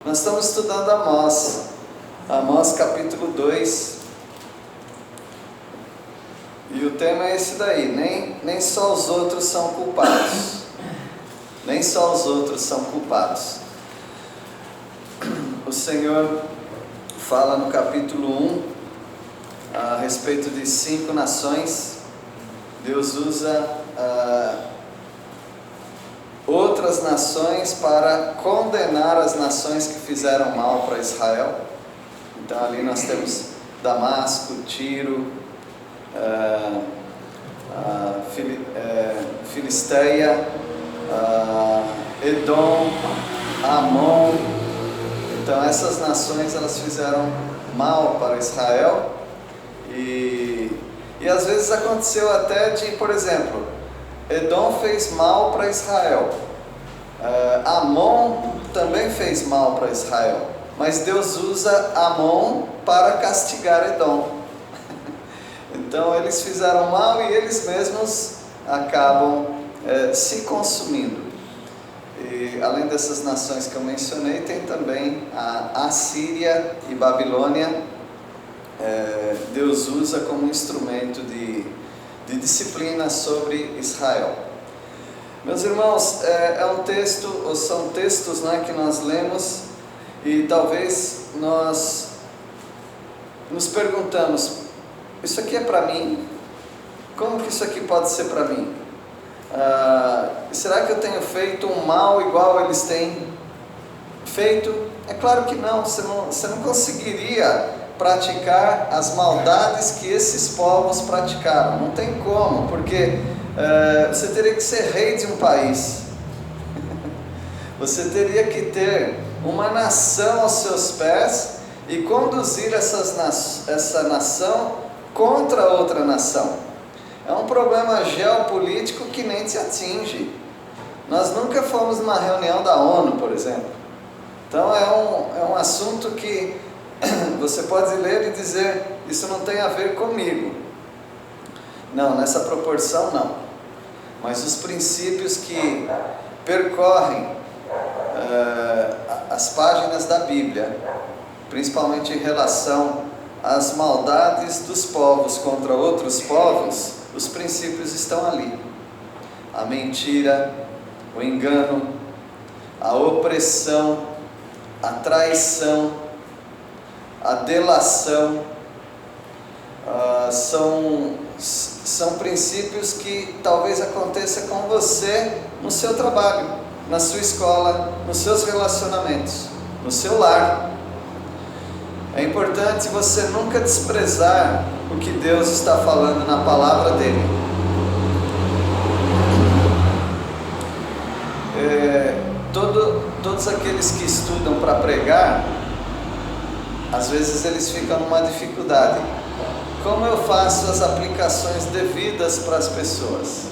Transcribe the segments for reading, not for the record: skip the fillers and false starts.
Nós estamos estudando Amós capítulo 2, e o tema é esse daí, nem só os outros são culpados, nem só os outros são culpados. O Senhor fala no capítulo 1 a respeito de 5 nações. Deus usa outras nações para condenar as nações que fizeram mal para Israel. Então ali nós temos Damasco, Tiro, Filisteia, Edom, Amon. Então essas nações, elas fizeram mal para Israel, e às vezes aconteceu até de, por exemplo, Edom fez mal para Israel, Amon também fez mal para Israel, mas Deus usa Amon para castigar Edom. Então eles fizeram mal e eles mesmos acabam se consumindo. E além dessas nações que eu mencionei, tem também a Assíria e Babilônia. Deus usa como instrumento de disciplina sobre Israel. Meus irmãos, é um texto, ou são textos, né, que nós lemos, e talvez nós nos perguntamos: isso aqui é para mim? Como que isso aqui pode ser para mim? Será que eu tenho feito um mal igual eles têm feito? É claro que não. Você não conseguiria praticar as maldades que esses povos praticaram. Não tem como, porque você teria que ser rei de um país. Você teria que ter uma nação aos seus pés e conduzir essa nação contra outra nação. É um problema geopolítico que nem te atinge. Nós nunca fomos numa reunião da ONU, por exemplo. Então é um assunto que você pode ler e dizer: isso não tem a ver comigo. Não, nessa proporção não. Mas os princípios que percorrem as páginas da Bíblia, principalmente em relação às maldades dos povos contra outros povos, os princípios estão ali. A mentira, o engano, a opressão, a traição, a delação, são princípios que talvez aconteça com você no seu trabalho, na sua escola, nos seus relacionamentos, no seu lar. É importante você nunca desprezar o que Deus está falando na palavra dele. Todos aqueles que estudam para pregar, às vezes eles ficam numa dificuldade. Como eu faço as aplicações devidas para as pessoas?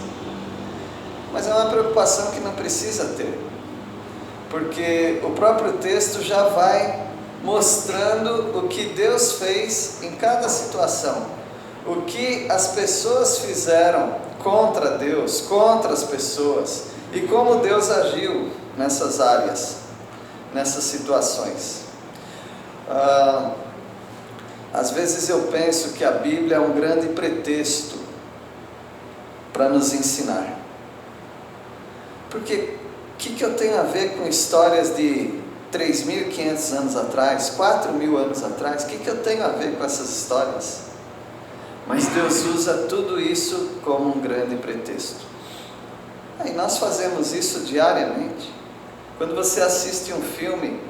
Mas é uma preocupação que não precisa ter, porque o próprio texto já vai mostrando o que Deus fez em cada situação, o que as pessoas fizeram contra Deus, contra as pessoas, e como Deus agiu nessas áreas, nessas situações. Às vezes eu penso que a Bíblia é um grande pretexto para nos ensinar. Porque o que eu tenho a ver com histórias de 3.500 anos atrás, 4.000 anos atrás? O que eu tenho a ver com essas histórias? Mas Deus usa tudo isso como um grande pretexto. E nós fazemos isso diariamente. Quando você assiste um filme,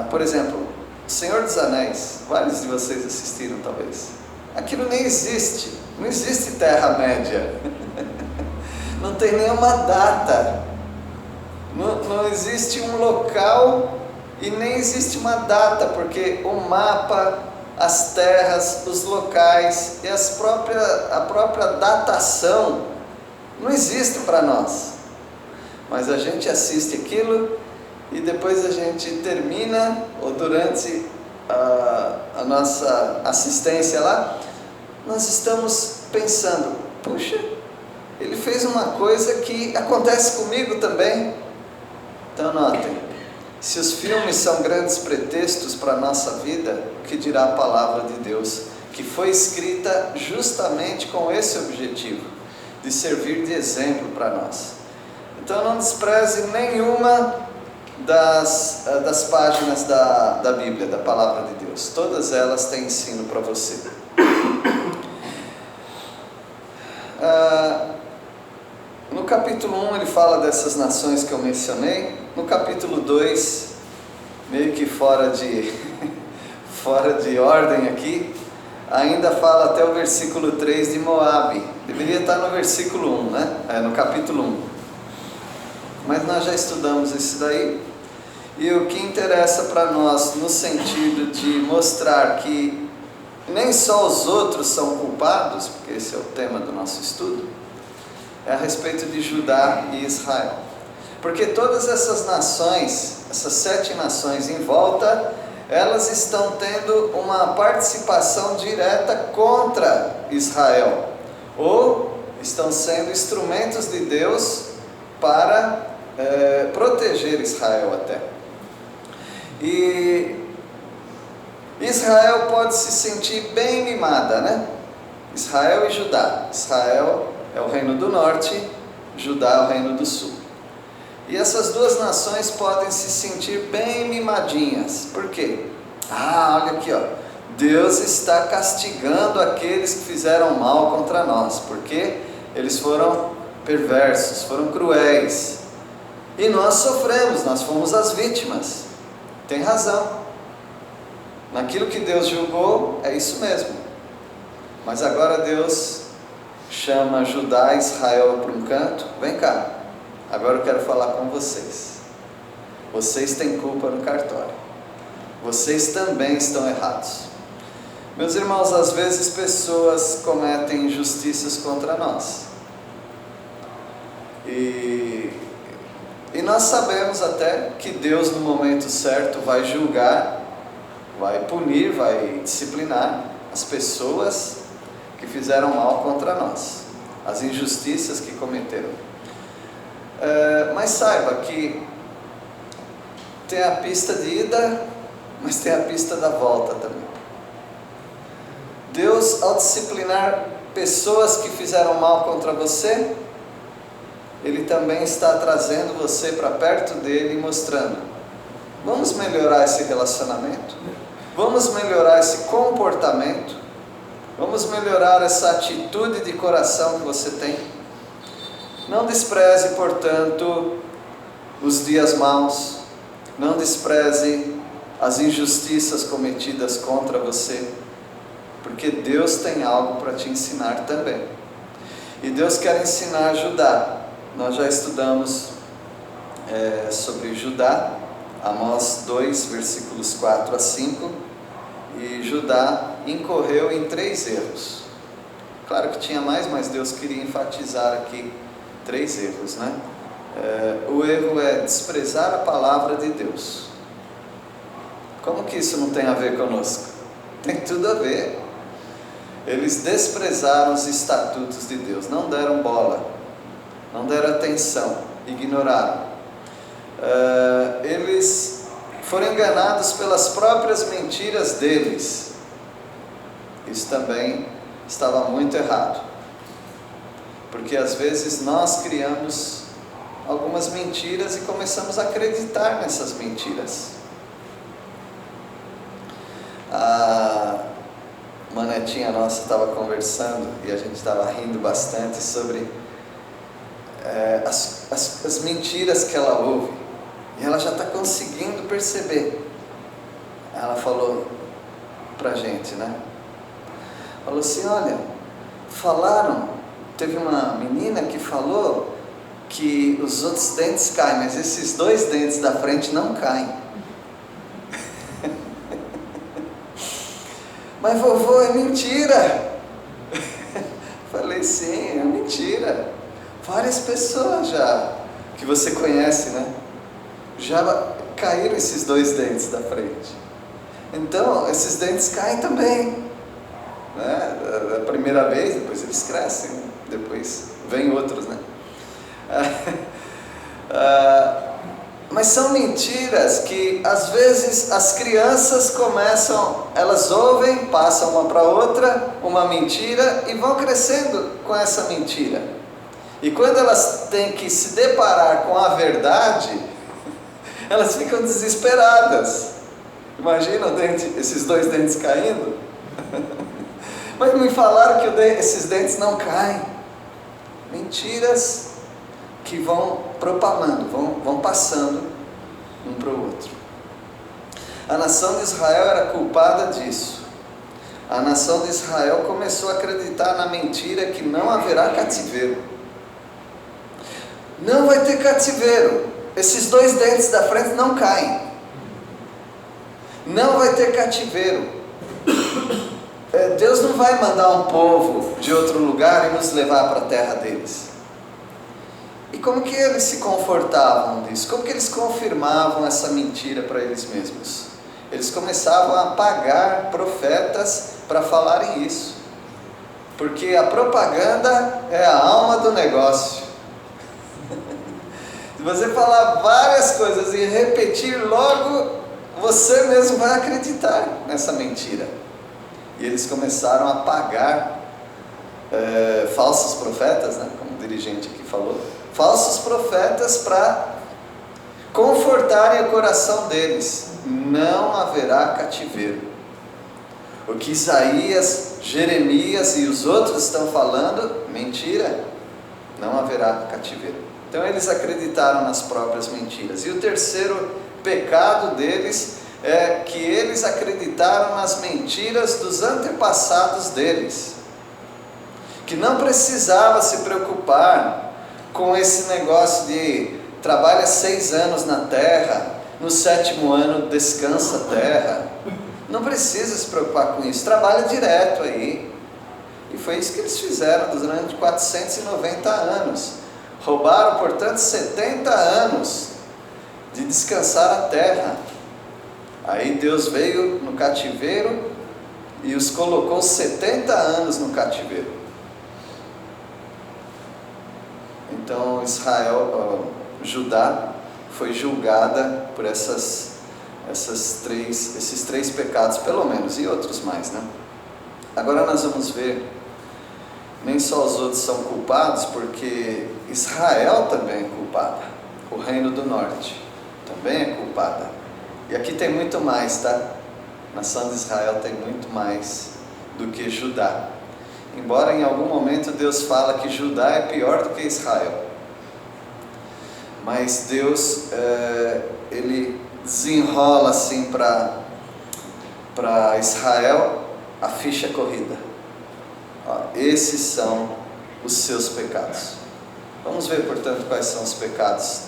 por exemplo, Senhor dos Anéis, vários de vocês assistiram talvez. Aquilo nem existe, não existe Terra-média. Não tem nenhuma data. Não existe um local e nem existe uma data, porque o mapa, as terras, os locais e a própria datação não existe para nós. Mas a gente assiste aquilo e depois a gente termina, ou durante a nossa assistência lá, nós estamos pensando: puxa, ele fez uma coisa que acontece comigo também. Então notem, se os filmes são grandes pretextos para a nossa vida, o que dirá a palavra de Deus, que foi escrita justamente com esse objetivo, de servir de exemplo para nós. Então não despreze nenhuma das páginas da Bíblia, da palavra de Deus. Todas elas têm ensino para você. No capítulo 1 ele fala dessas nações que eu mencionei. No capítulo 2, meio que fora de ordem aqui, ainda fala até o versículo 3 de Moabe. Deveria estar no versículo 1, né? No capítulo 1. Mas nós já estudamos isso daí. E o que interessa para nós, no sentido de mostrar que nem só os outros são culpados, porque esse é o tema do nosso estudo, é a respeito de Judá e Israel. Porque todas essas nações, essas 7 nações em volta, elas estão tendo uma participação direta contra Israel, ou estão sendo instrumentos de Deus para proteger Israel até. E Israel pode se sentir bem mimada, né? Israel e Judá. Israel é o reino do norte, Judá é o reino do sul. E essas duas nações podem se sentir bem mimadinhas. Por quê? Olha aqui, ó. Deus está castigando aqueles que fizeram mal contra nós, porque eles foram perversos, foram cruéis. E nós sofremos, nós fomos as vítimas. Tem razão. Naquilo que Deus julgou, é isso mesmo. Mas agora Deus chama Judá e Israel para um canto. Vem cá, agora eu quero falar com vocês. Vocês têm culpa no cartório. Vocês também estão errados. Meus irmãos, às vezes pessoas cometem injustiças contra nós. E nós sabemos até que Deus no momento certo vai julgar, vai punir, vai disciplinar as pessoas que fizeram mal contra nós, as injustiças que cometeram. Mas saiba que tem a pista de ida, mas tem a pista da volta também. Deus, ao disciplinar pessoas que fizeram mal contra você, Ele também está trazendo você para perto dele e mostrando: vamos melhorar esse relacionamento, vamos melhorar esse comportamento, vamos melhorar essa atitude de coração que você tem. Não despreze, portanto, os dias maus, não despreze as injustiças cometidas contra você, porque Deus tem algo para te ensinar também. E Deus quer ensinar Judá. Nós já estudamos sobre Judá, Amós 2, versículos 4 a 5, e Judá incorreu em 3 erros. Claro que tinha mais, mas Deus queria enfatizar aqui 3 erros, né? O erro é desprezar a palavra de Deus. Como que isso não tem a ver conosco? Tem tudo a ver. Eles desprezaram os estatutos de Deus, não deram bola, não deram atenção, ignoraram. Eles foram enganados pelas próprias mentiras deles. Isso também estava muito errado, porque às vezes nós criamos algumas mentiras e começamos a acreditar nessas mentiras. Uma netinha nossa estava conversando e a gente estava rindo bastante sobre as mentiras que ela ouve, e ela já está conseguindo perceber. Ela falou pra gente, né? Falou assim: olha, teve uma menina que falou que os outros dentes caem, mas esses 2 dentes da frente não caem. Mas vovô, é mentira. Falei: sim, é mentira. Várias pessoas já, que você conhece, né, já caíram esses 2 dentes da frente. Então, esses dentes caem também, né? A primeira vez, depois eles crescem, depois vem outros, né? Mas são mentiras que às vezes as crianças começam, elas ouvem, passam uma para outra, uma mentira e vão crescendo com essa mentira. E quando elas têm que se deparar com a verdade, elas ficam desesperadas. Imagina esses dois dentes caindo? Mas me falaram que esses dentes não caem. Mentiras que vão propalando, vão passando um para o outro. A nação de Israel era culpada disso. A nação de Israel começou a acreditar na mentira que não haverá cativeiro. Não vai ter cativeiro. Esses dois dentes da frente não caem. Não vai ter cativeiro. Deus não vai mandar um povo de outro lugar e nos levar para a terra deles. E como que eles se confortavam disso? Como que eles confirmavam essa mentira para eles mesmos? Eles começavam a pagar profetas para falarem isso. Porque a propaganda é a alma do negócio. Se você falar várias coisas e repetir logo, você mesmo vai acreditar nessa mentira. E eles começaram a pagar falsos profetas, né? Como o dirigente aqui falou, falsos profetas para confortarem o coração deles. Não haverá cativeiro. O que Isaías, Jeremias e os outros estão falando, mentira, não haverá cativeiro. Então eles acreditaram nas próprias mentiras. E o terceiro pecado deles é que eles acreditaram nas mentiras dos antepassados deles, que não precisava se preocupar com esse negócio de trabalha 6 anos na terra, no 7º ano descansa a terra. Não precisa se preocupar com isso, trabalha direto aí. E foi isso que eles fizeram durante 490 anos. Roubaram, portanto, 70 anos de descansar a terra. Aí Deus veio no cativeiro e os colocou 70 anos no cativeiro. Então Judá foi julgada por esses três pecados, pelo menos, e outros mais, né? Agora nós vamos ver, nem só os outros são culpados, porque Israel também é culpada, o reino do norte também é culpada. E aqui tem muito mais, tá? A nação de Israel tem muito mais do que Judá. Embora em algum momento Deus fala que Judá é pior do que Israel. Mas Deus, Ele desenrola assim para Israel a ficha corrida. Esses são os seus pecados. Vamos ver, portanto, quais são os pecados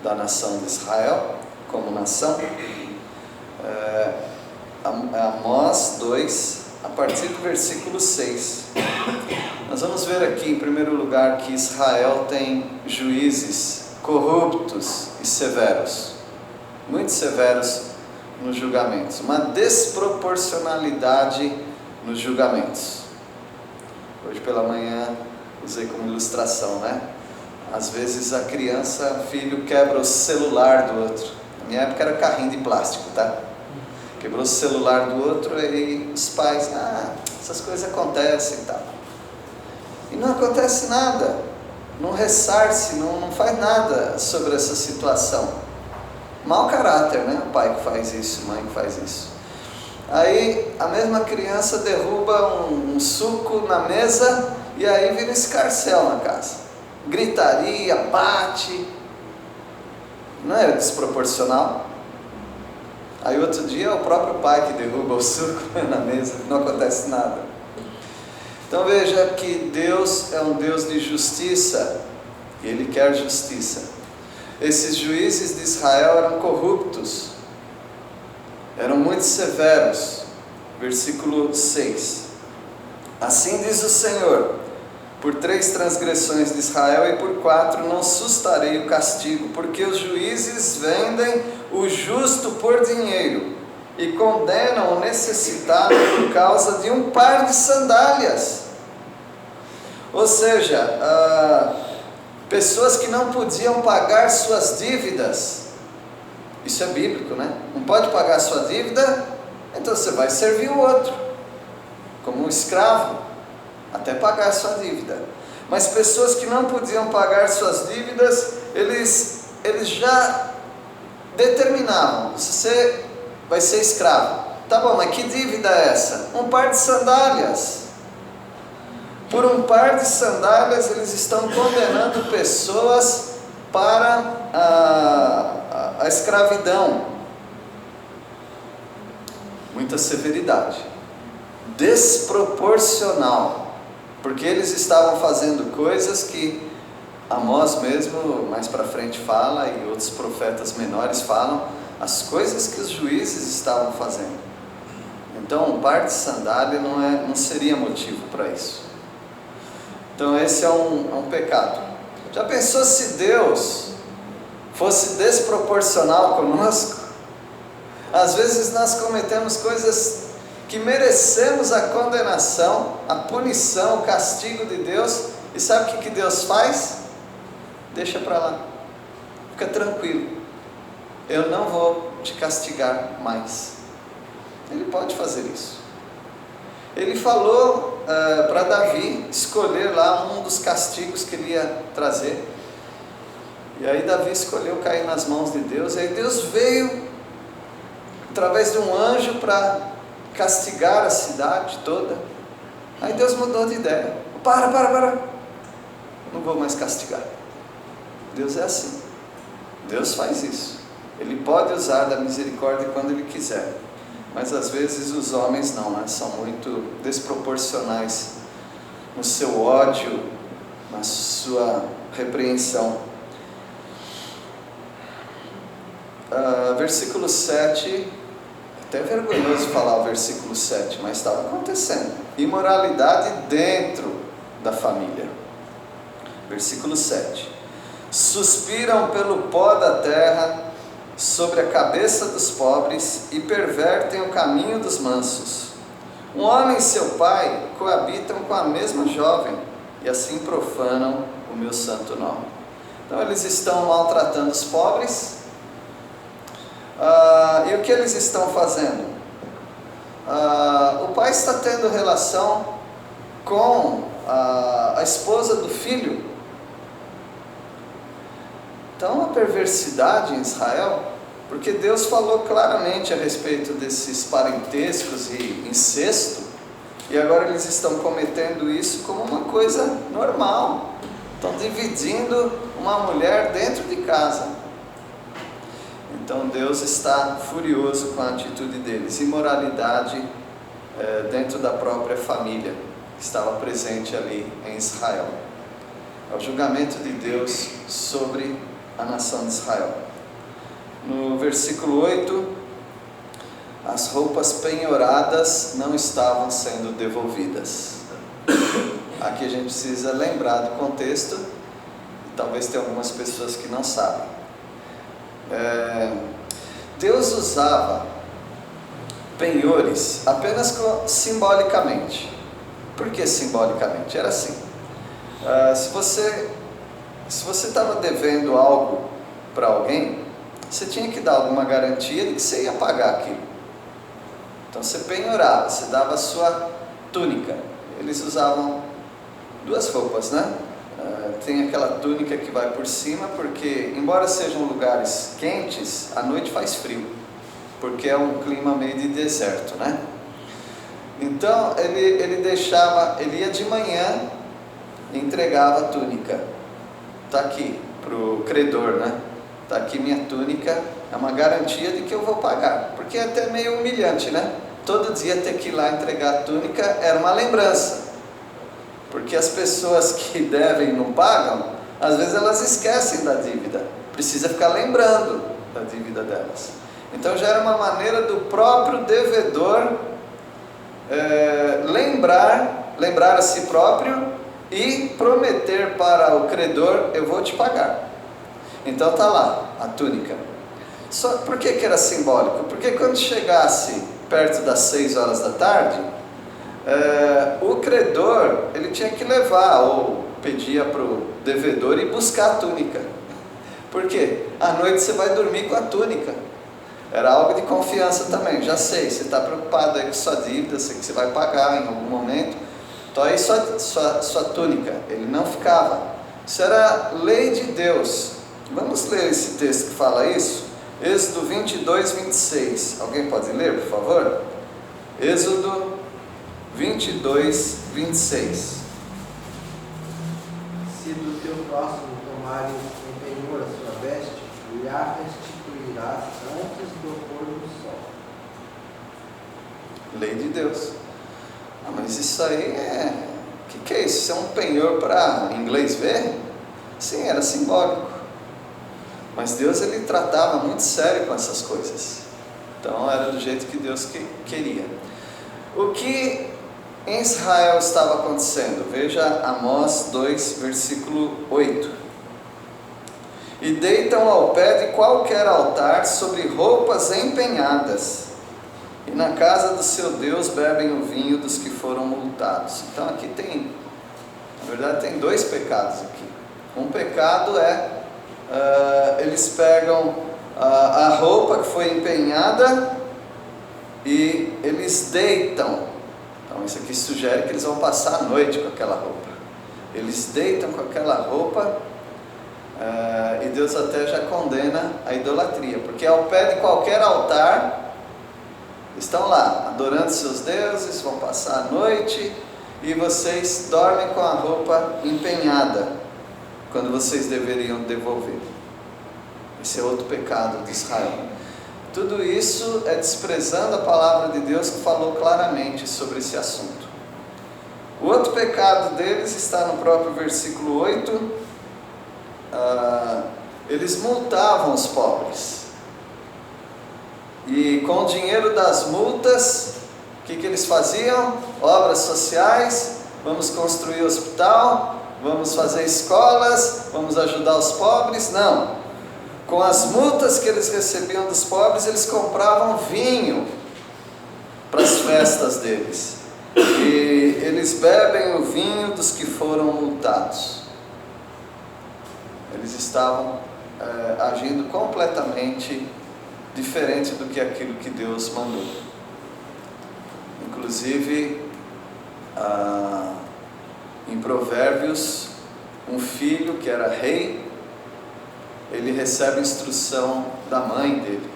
da nação de Israel como nação. Amós 2, a partir do versículo 6. Nós vamos ver aqui, em primeiro lugar, que Israel tem juízes corruptos e severos, muito severos nos julgamentos, uma desproporcionalidade nos julgamentos. Hoje pela manhã usei como ilustração, né? Às vezes a criança, filho, quebra o celular do outro. Na minha época era carrinho de plástico, tá? Quebrou o celular do outro e os pais, essas coisas acontecem e tal. E não acontece nada, não ressarce, não faz nada sobre essa situação. Mau caráter, né? O pai que faz isso, a mãe que faz isso. Aí a mesma criança derruba um suco na mesa e aí vira escarcéu na casa. Gritaria, bate. Não é desproporcional? Aí outro dia é o próprio pai que derruba o suco na mesa, não acontece nada. Então veja que Deus é um Deus de justiça, e Ele quer justiça. Esses juízes de Israel eram corruptos, eram muito severos. Versículo 6. Assim diz o Senhor: por 3 transgressões de Israel e por 4 não sustarei o castigo, porque os juízes vendem o justo por dinheiro e condenam o necessitado por causa de um par de sandálias. Ou seja, pessoas que não podiam pagar suas dívidas Isso é bíblico, né? Não pode pagar a sua dívida, então você vai servir o outro, como um escravo, até pagar a sua dívida. Mas pessoas que não podiam pagar suas dívidas, eles já determinavam: você vai ser escravo. Tá bom, mas que dívida é essa? Um par de sandálias. Por um par de sandálias eles estão condenando pessoas para a escravidão. Muita severidade, desproporcional, porque eles estavam fazendo coisas que Amós mesmo mais para frente fala, e outros profetas menores falam, as coisas que os juízes estavam fazendo. Então um par de sandália não seria motivo para isso. Então esse é um pecado. Já pensou se Deus fosse desproporcional conosco? Às vezes nós cometemos coisas que merecemos a condenação, a punição, o castigo de Deus, e sabe o que Deus faz? Deixa para lá, fica tranquilo, eu não vou te castigar mais. Ele pode fazer isso. Ele falou para Davi escolher lá um dos castigos que ele ia trazer, e aí Davi escolheu cair nas mãos de Deus, e aí Deus veio através de um anjo para castigar a cidade toda. Aí Deus mudou de ideia: para, não vou mais castigar. Deus é assim, Deus faz isso. Ele pode usar da misericórdia quando Ele quiser, mas às vezes os homens não, né? São muito desproporcionais no seu ódio, na sua repreensão. Versículo 7, até vergonhoso falar o versículo 7, mas estava acontecendo. Imoralidade dentro da família. Versículo 7: suspiram pelo pó da terra sobre a cabeça dos pobres e pervertem o caminho dos mansos. Um homem e seu pai coabitam com a mesma jovem e assim profanam o meu santo nome. Então eles estão maltratando os pobres. E o que eles estão fazendo? O pai está tendo relação com a esposa do filho. Então a perversidade em Israel, porque Deus falou claramente a respeito desses parentescos e incesto, e agora eles estão cometendo isso como uma coisa normal. Estão dividindo uma mulher dentro de casa. Então Deus está furioso com a atitude deles. Imoralidade dentro da própria família estava presente ali em Israel. É o julgamento de Deus sobre a nação de Israel. No versículo 8, as roupas penhoradas não estavam sendo devolvidas. Aqui a gente precisa lembrar do contexto, e talvez tenha algumas pessoas que não sabem. Deus usava penhores apenas simbolicamente. Por que simbolicamente? Era assim: se você estava devendo algo para alguém, você tinha que dar alguma garantia de que você ia pagar aquilo. Então você penhorava, você dava a sua túnica. Eles usavam duas roupas, né? Tem aquela túnica que vai por cima, porque embora sejam lugares quentes, à noite faz frio, porque é um clima meio de deserto, né? Então ele ia de manhã e entregava a túnica. Está aqui para o credor, né? Está aqui minha túnica, é uma garantia de que eu vou pagar, porque é até meio humilhante, né? Todo dia ter que ir lá entregar a túnica era uma lembrança, porque as pessoas que devem e não pagam, às vezes elas esquecem da dívida, precisa ficar lembrando da dívida delas. Então já era uma maneira do próprio devedor lembrar a si próprio e prometer para o credor: eu vou te pagar. Então está lá a túnica. Só por que era simbólico? Porque quando chegasse perto das 6 horas da tarde, o credor ele tinha que levar, ou pedia para o devedor ir buscar a túnica. Por quê? À noite você vai dormir com a túnica. Era algo de confiança também. Já sei, você está preocupado aí com sua dívida, sei que você vai pagar em algum momento. Então aí sua túnica. Ele não ficava. Isso era lei de Deus. Vamos ler esse texto que fala isso? Êxodo 22, 26. Alguém pode ler, por favor? Êxodo 22, 26. Se do teu próximo tomares em penhor a sua veste, lhe a restituirás antes do pôr do sol. Lei de Deus. Ah, mas isso aí O que é isso? Isso é um penhor para inglês ver? Sim, era simbólico. Mas Deus, ele tratava muito sério com essas coisas. Então era do jeito que Deus queria. O que em Israel estava acontecendo? Veja Amós 2, versículo 8. E deitam ao pé de qualquer altar sobre roupas empenhadas, e na casa do seu Deus bebem o vinho dos que foram multados. Então aqui tem, na verdade tem dois pecados aqui. Um pecado eles pegam a roupa que foi empenhada e eles deitam. Então isso aqui sugere que eles vão passar a noite com aquela roupa. Eles deitam com aquela roupa, e Deus até já condena a idolatria, porque ao pé de qualquer altar estão lá adorando seus deuses, vão passar a noite e vocês dormem com a roupa empenhada, quando vocês deveriam devolver. Esse é outro pecado de Israel. Tudo isso é desprezando a palavra de Deus, que falou claramente sobre esse assunto. O outro pecado deles está no próprio versículo 8. Eles multavam os pobres, e com o dinheiro das multas, o que eles faziam? Obras sociais, vamos construir hospital, vamos fazer escolas, vamos ajudar os pobres. Não, com as multas que eles recebiam dos pobres, eles compravam vinho para as festas deles, e eles bebem o vinho dos que foram multados. Eles estavam agindo completamente diferente do que aquilo que Deus mandou. Inclusive, em Provérbios, um filho que era rei, ele recebe instrução da mãe dele,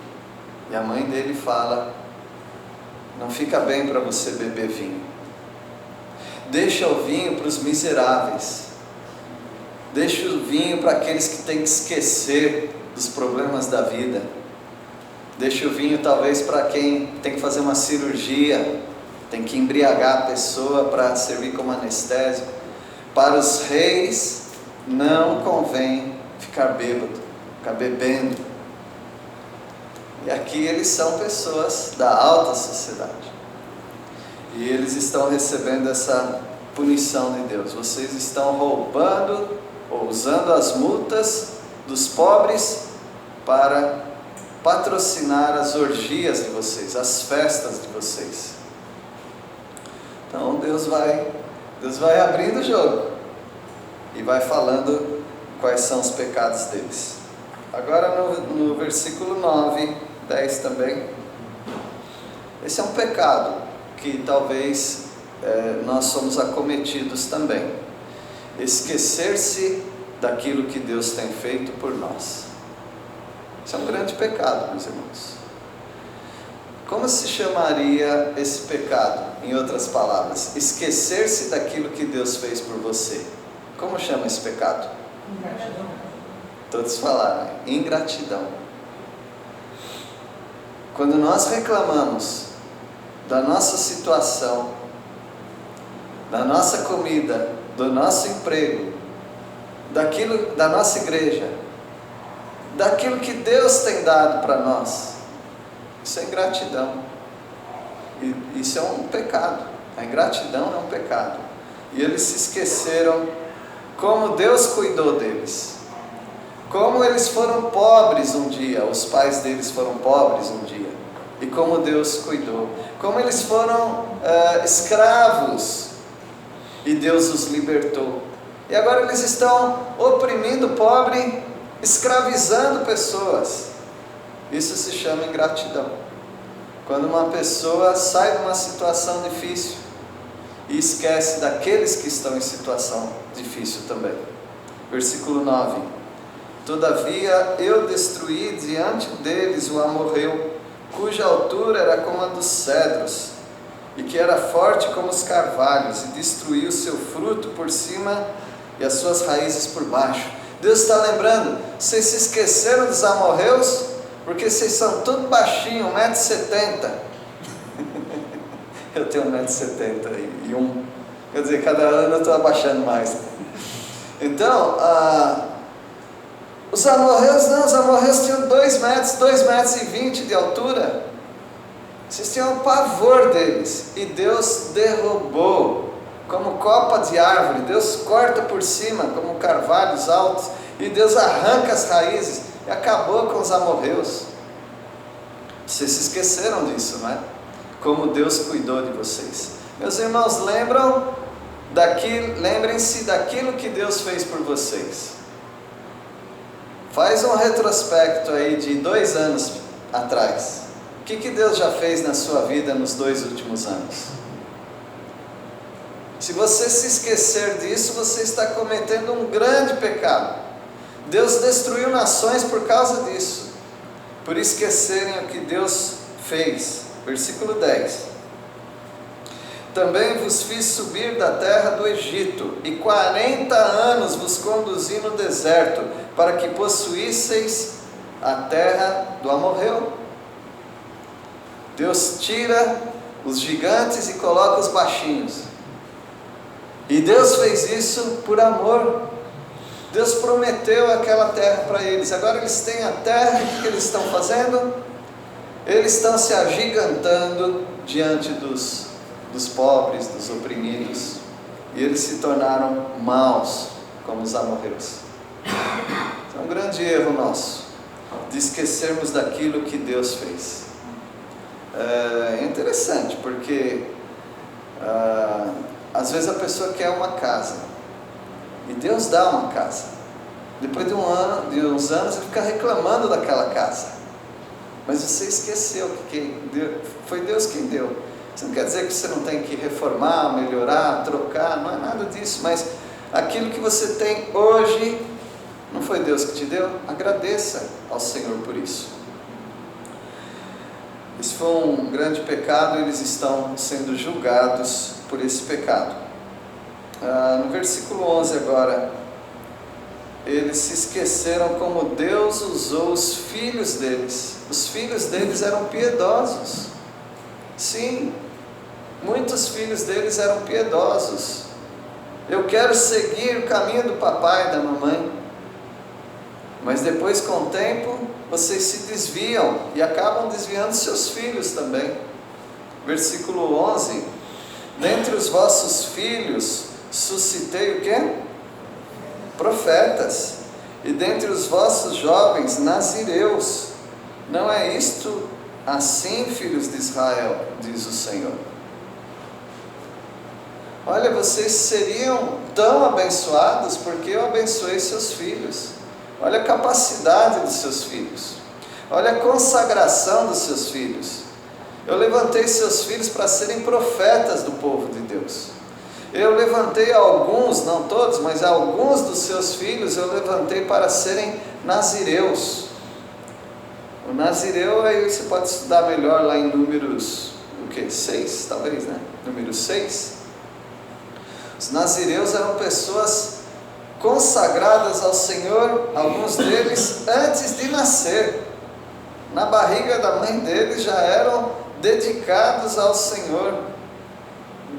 e a mãe dele fala: não fica bem para você beber vinho, deixa o vinho para os miseráveis, deixa o vinho para aqueles que têm que esquecer dos problemas da vida, deixa o vinho talvez para quem tem que fazer uma cirurgia, tem que embriagar a pessoa para servir como anestésico. Para os reis não convém ficar bêbado, ficar bebendo. E aqui eles são pessoas da alta sociedade, e eles estão recebendo essa punição de Deus. Vocês estão roubando ou usando as multas dos pobres para patrocinar as orgias de vocês, as festas de vocês. Então Deus vai abrindo o jogo e vai falando quais são os pecados deles. Agora no versículo 9, 10 também. Esse é um pecado que talvez nós somos acometidos também. Esquecer-se daquilo que Deus tem feito por nós. Isso é um grande pecado, meus irmãos. Como se chamaria esse pecado, em outras palavras? Esquecer-se daquilo que Deus fez por você. Como chama esse pecado? Ingratidão. Todos falaram, ingratidão. Quando nós reclamamos da nossa situação, da nossa comida, do nosso emprego, daquilo, da nossa igreja, daquilo que Deus tem dado para nós, isso é ingratidão. E isso é um pecado. A ingratidão é um pecado. E eles se esqueceram como Deus cuidou deles, como eles foram pobres um dia, os pais deles foram pobres um dia, e como Deus cuidou, como eles foram escravos e Deus os libertou, e agora eles estão oprimindo o pobre, escravizando pessoas. Isso se chama ingratidão. Quando uma pessoa sai de uma situação difícil e esquece daqueles que estão em situação difícil também. Versículo 9: todavia eu destruí diante deles o amorreu, cuja altura era como a dos cedros, e que era forte como os carvalhos, e destruí o seu fruto por cima e as suas raízes por baixo. Deus está lembrando, vocês se esqueceram dos amorreus, porque vocês são tudo baixinho, 1,70 m. Eu tenho 1,71 m. Quer dizer, cada ano eu estou abaixando mais. Então, os amorreus não, os amorreus tinham 2 metros, 2,20 m de altura. Vocês tinham pavor deles, e Deus derrubou, como copa de árvore. Deus corta por cima, como carvalhos altos, e Deus arranca as raízes, e acabou com os amorreus. Vocês se esqueceram disso, não é? Como Deus cuidou de vocês. Meus irmãos, lembrem-se daquilo que Deus fez por vocês. Faz um retrospecto aí de 2 anos atrás. O que Deus já fez na sua vida nos 2 últimos anos? Se você se esquecer disso, você está cometendo um grande pecado. Deus destruiu nações por causa disso, por esquecerem o que Deus fez. Versículo 10: também vos fiz subir da terra do Egito, e 40 anos vos conduzi no deserto, para que possuísseis a terra do amorreu. Deus tira os gigantes e coloca os baixinhos, e Deus fez isso por amor. Deus prometeu aquela terra para eles. Agora eles têm a terra, e o que eles estão fazendo? Eles estão se agigantando diante dos pobres, dos oprimidos, e eles se tornaram maus como os amorreus. É um grande erro nosso, de esquecermos daquilo que Deus fez. É interessante, porque às vezes a pessoa quer uma casa, e Deus dá uma casa. Depois de uns anos ele fica reclamando daquela casa, mas você esqueceu que foi Deus quem deu. Isso não quer dizer que você não tem que reformar, melhorar, trocar, não é nada disso, mas aquilo que você tem hoje, não foi Deus que te deu? Agradeça ao Senhor por isso. Isso foi um grande pecado, eles estão sendo julgados por esse pecado. No versículo 11 agora, eles se esqueceram como Deus usou os filhos deles. Os filhos deles eram piedosos. Sim, muitos filhos deles eram piedosos. Eu quero seguir o caminho do papai e da mamãe. Mas depois, com o tempo, vocês se desviam e acabam desviando seus filhos também. Versículo 11: dentre os vossos filhos suscitei o quê? Profetas, e dentre os vossos jovens nazireus. Não é isto assim, filhos de Israel, diz o Senhor. Olha, vocês seriam tão abençoados porque eu abençoei seus filhos. Olha a capacidade dos seus filhos, olha a consagração dos seus filhos. Eu levantei seus filhos para serem profetas do povo de Deus. Eu levantei alguns, não todos, mas alguns dos seus filhos eu levantei para serem nazireus. O nazireu, aí você pode estudar melhor lá em Números, 6, talvez, né? Número 6. Os nazireus eram pessoas consagradas ao Senhor, alguns deles antes de nascer. Na barriga da mãe deles já eram dedicados ao Senhor.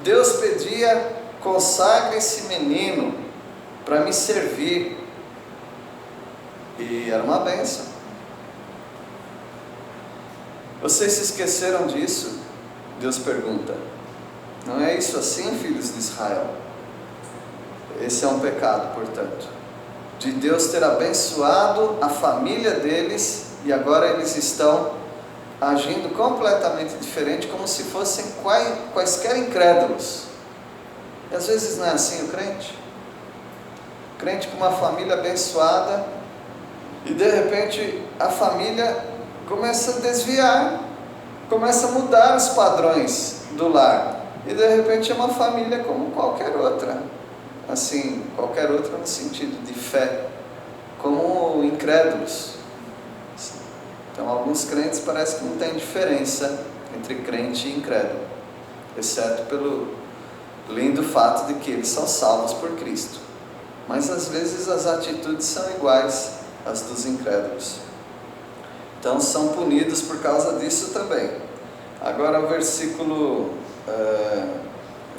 Deus pedia: consagre esse menino para me servir. E era uma bênção. Vocês se esqueceram disso? Deus pergunta. Não é isso assim, filhos de Israel? Esse é um pecado, portanto, de Deus ter abençoado a família deles, e agora eles estão agindo completamente diferente, como se fossem quaisquer incrédulos. E às vezes não é assim o crente. O crente com uma família abençoada, e de repente a família começa a desviar, começa a mudar os padrões do lar. E de repente é uma família como qualquer outra. Assim, qualquer outra no sentido de fé, como incrédulos. Então, alguns crentes parece que não tem diferença entre crente e incrédulo, exceto pelo lindo fato de que eles são salvos por Cristo. Mas às vezes as atitudes são iguais às dos incrédulos. Então são punidos por causa disso também. Agora o versículo,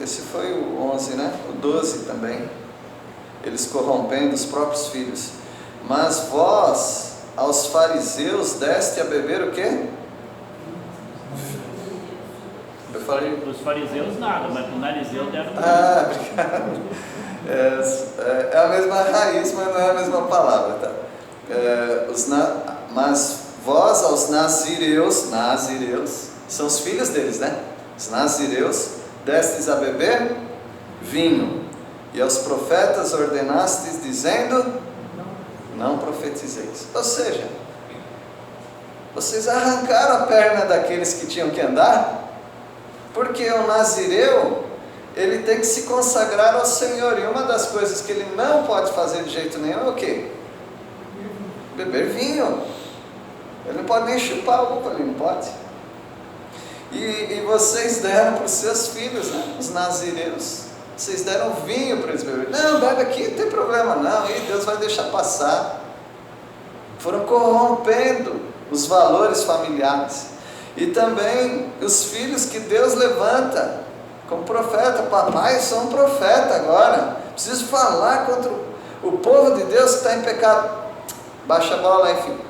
esse foi o 11, né? O 12 também. Eles corrompendo os próprios filhos. Mas vós, aos fariseus, deste a beber o quê? Eu falei... Os fariseus nada, mas para o narizeu deram... obrigado. É a mesma raiz, mas não é a mesma palavra, tá? Mas vós, aos nazireus, são os filhos deles, né? Os nazireus, destes a beber vinho, e aos profetas ordenastes, dizendo, não profetizeis. Ou seja, vocês arrancaram a perna daqueles que tinham que andar, porque o nazireu, ele tem que se consagrar ao Senhor, e uma das coisas que ele não pode fazer de jeito nenhum é o quê? Beber vinho. Ele não pode nem chupar a uva, ele não pode. E vocês deram para os seus filhos, né? Os nazireus, vocês deram vinho para eles beberem. Não, bebe aqui, não tem problema não, e Deus vai deixar passar. Foram corrompendo os valores familiares. E também os filhos que Deus levanta como profeta. Papai, eu sou um profeta agora, preciso falar contra o povo de Deus que está em pecado. Baixa a bola aí, filho.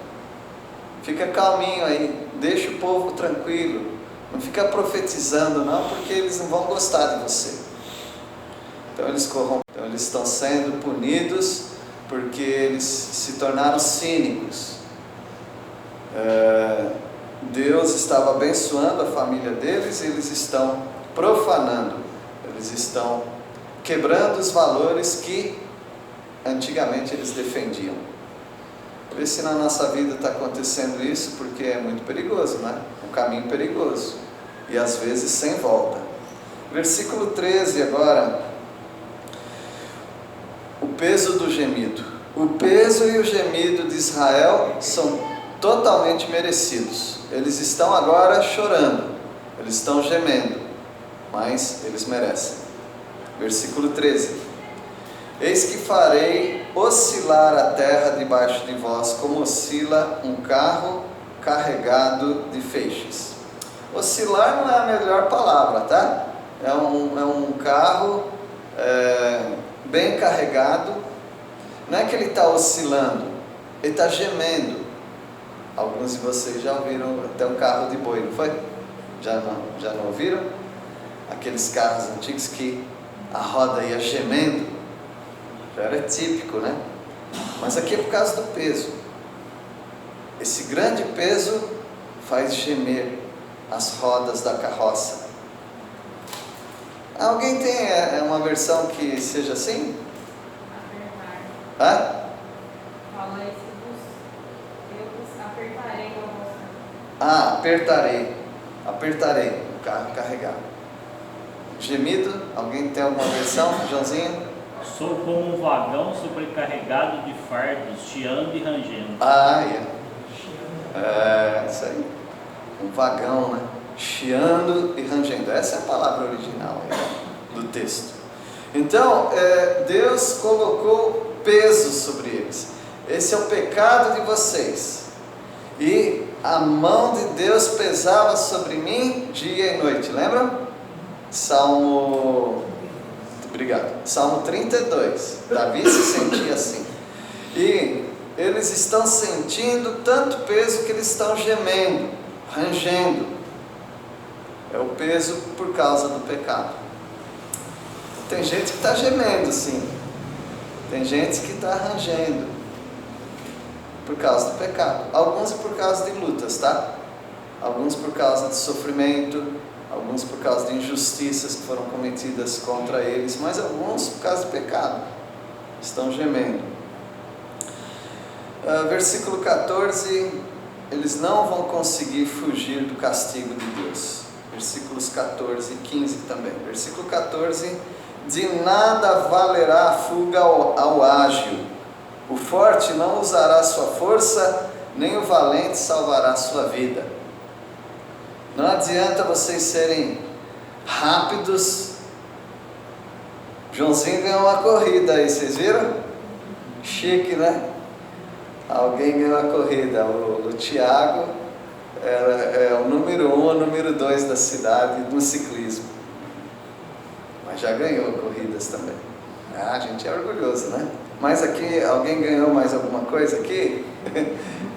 Fica calminho aí, deixa o povo tranquilo. Não fica profetizando não, porque eles não vão gostar de você. Então eles corrompem. Então eles estão sendo punidos porque eles se tornaram cínicos. Deus estava abençoando a família deles, e eles estão profanando, eles estão quebrando os valores que antigamente eles defendiam. Vê se na nossa vida está acontecendo isso, porque é muito perigoso, né? Um caminho perigoso, e às vezes sem volta. Versículo 13 agora, o peso do gemido. O peso e o gemido de Israel são totalmente merecidos. Eles estão agora chorando, eles estão gemendo, mas eles merecem. Versículo 13: eis que farei oscilar a terra debaixo de vós, como oscila um carro carregado de feixes. Oscilar não é a melhor palavra, tá? É um carro bem carregado. Não é que ele está oscilando, ele está gemendo. Alguns de vocês já ouviram até um carro de boi, não foi? Já não ouviram? Aqueles carros antigos que a roda ia gemendo. Já era típico, né? Mas aqui é por causa do peso. Esse grande peso faz gemer as rodas da carroça. Alguém tem uma versão que seja assim? Hã? Apertarei o carro carregado. Gemido, alguém tem alguma versão, Joãozinho? Sou como um vagão sobrecarregado de fardos, chiando e rangendo. Isso aí. Um vagão, né? Chiando e rangendo. Essa é a palavra original do texto. Então, Deus colocou peso sobre eles. Esse é o pecado de vocês. E a mão de Deus pesava sobre mim dia e noite. Lembram? Salmo 32. Davi se sentia assim. E eles estão sentindo tanto peso que eles estão gemendo, rangendo. É o peso por causa do pecado. Tem gente que está gemendo, sim. Tem gente que está rangendo por causa do pecado. Alguns por causa de lutas, tá? Alguns por causa de sofrimento, alguns por causa de injustiças que foram cometidas contra eles, mas alguns por causa do pecado. Estão gemendo. Versículo 14: eles não vão conseguir fugir do castigo de Deus. Versículos 14 e 15 também. Versículo 14: de nada valerá a fuga ao ágil. O forte não usará sua força, nem o valente salvará sua vida. Não adianta vocês serem rápidos. Joãozinho ganhou uma corrida aí, vocês viram? Chique, né? Alguém ganhou a corrida. O Tiago é o número 1 ou número 2 da cidade no ciclismo. Mas já ganhou corridas também. A gente é orgulhoso, né? Mas aqui, alguém ganhou mais alguma coisa aqui?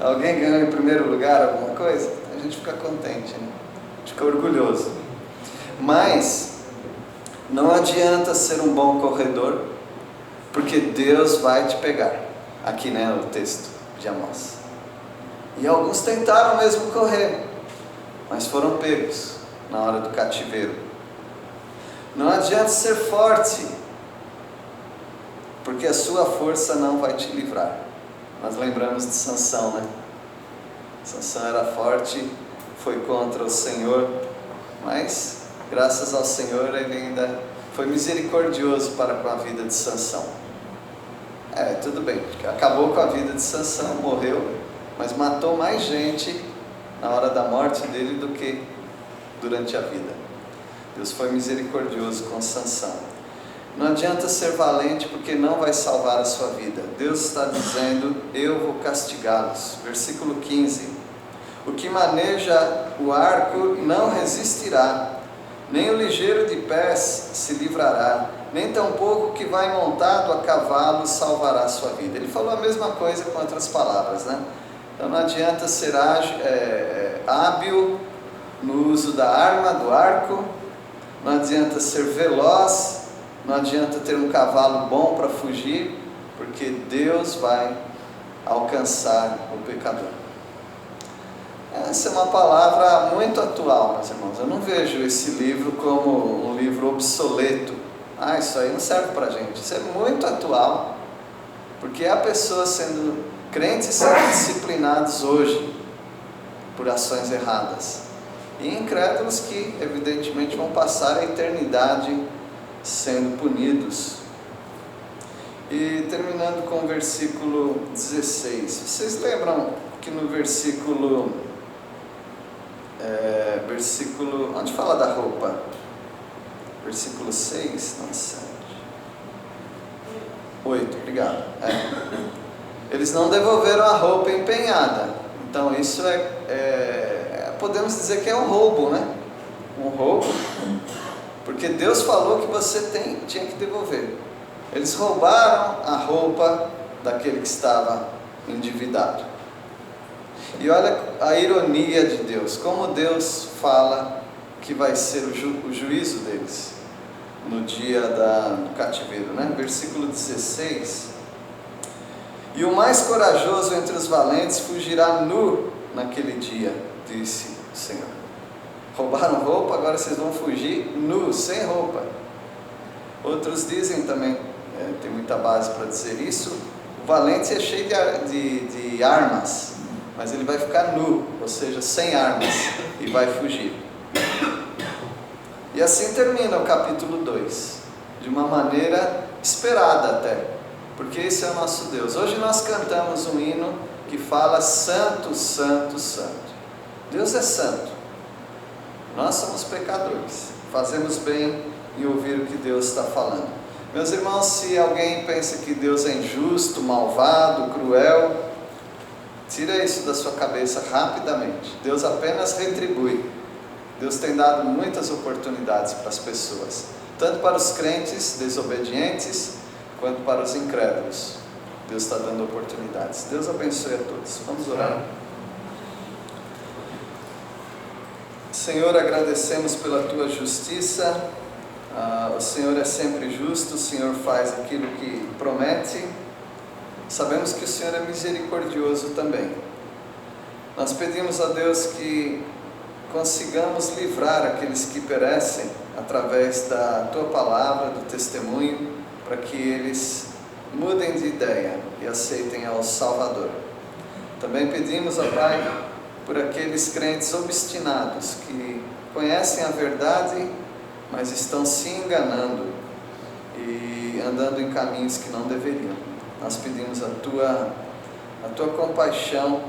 Alguém ganhou em primeiro lugar alguma coisa? A gente fica contente, né? A gente fica orgulhoso. Mas não adianta ser um bom corredor, porque Deus vai te pegar. Aqui, né, o texto de Amós. E alguns tentaram mesmo correr, mas foram pegos na hora do cativeiro. Não adianta ser forte, porque a sua força não vai te livrar. Nós lembramos de Sansão, né? Sansão era forte, foi contra o Senhor, mas graças ao Senhor ele ainda foi misericordioso para com a vida de Sansão. Tudo bem, acabou com a vida de Sansão, morreu, mas matou mais gente na hora da morte dele do que durante a vida. Deus foi misericordioso com Sansão. Não adianta ser valente, porque não vai salvar a sua vida. Deus está dizendo: eu vou castigá-los. Versículo 15: o que maneja o arco não resistirá, nem o ligeiro de pés se livrará, nem tampouco o que vai montado a cavalo salvará a sua vida. Ele falou a mesma coisa com outras palavras, né? Então não adianta ser hábil no uso da arma, do arco, não adianta ser veloz, não adianta ter um cavalo bom para fugir, porque Deus vai alcançar o pecador. Essa é uma palavra muito atual, meus irmãos. Eu não vejo esse livro como um livro obsoleto. Isso aí não serve para a gente. Isso é muito atual, porque há pessoas crentes sendo disciplinados hoje por ações erradas, e incrédulos que evidentemente vão passar a eternidade sendo punidos. E terminando com o versículo 16, vocês lembram que no versículo onde fala da roupa? Versículo 6, não, 7, 8, obrigado. Eles não devolveram a roupa empenhada. Então isso podemos dizer que é um roubo, né? Um roubo, porque Deus falou que você tinha que devolver. Eles roubaram a roupa daquele que estava endividado. E olha a ironia de Deus, como Deus fala que vai ser o juízo deles no dia do cativeiro, né? Versículo 16: e o mais corajoso entre os valentes fugirá nu naquele dia, disse o Senhor. Roubaram roupa, agora vocês vão fugir nus, sem roupa. Outros dizem também, tem muita base para dizer isso, o valente é cheio de armas, mas ele vai ficar nu, ou seja, sem armas, e vai fugir. E assim termina o capítulo 2, de uma maneira esperada até, porque esse é o nosso Deus. Hoje nós cantamos um hino que fala: Santo, Santo, Santo. Deus é santo. Nós somos pecadores. Fazemos bem em ouvir o que Deus está falando. Meus irmãos, se alguém pensa que Deus é injusto, malvado, cruel, tira isso da sua cabeça rapidamente. Deus apenas retribui. Deus tem dado muitas oportunidades para as pessoas, tanto para os crentes desobedientes, quanto para os incrédulos. Deus está dando oportunidades. Deus abençoe a todos. Vamos orar. Senhor, agradecemos pela Tua justiça. O Senhor é sempre justo, o Senhor faz aquilo que promete. Sabemos que o Senhor é misericordioso também. Nós pedimos a Deus que consigamos livrar aqueles que perecem através da Tua palavra, do testemunho, para que eles mudem de ideia e aceitem ao Salvador. Também pedimos, ó Pai, por aqueles crentes obstinados que conhecem a verdade, mas estão se enganando e andando em caminhos que não deveriam. Nós pedimos a tua compaixão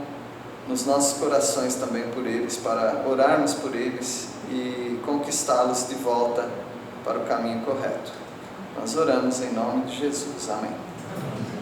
nos nossos corações também por eles, para orarmos por eles e conquistá-los de volta para o caminho correto. Nós oramos em nome de Jesus. Amém.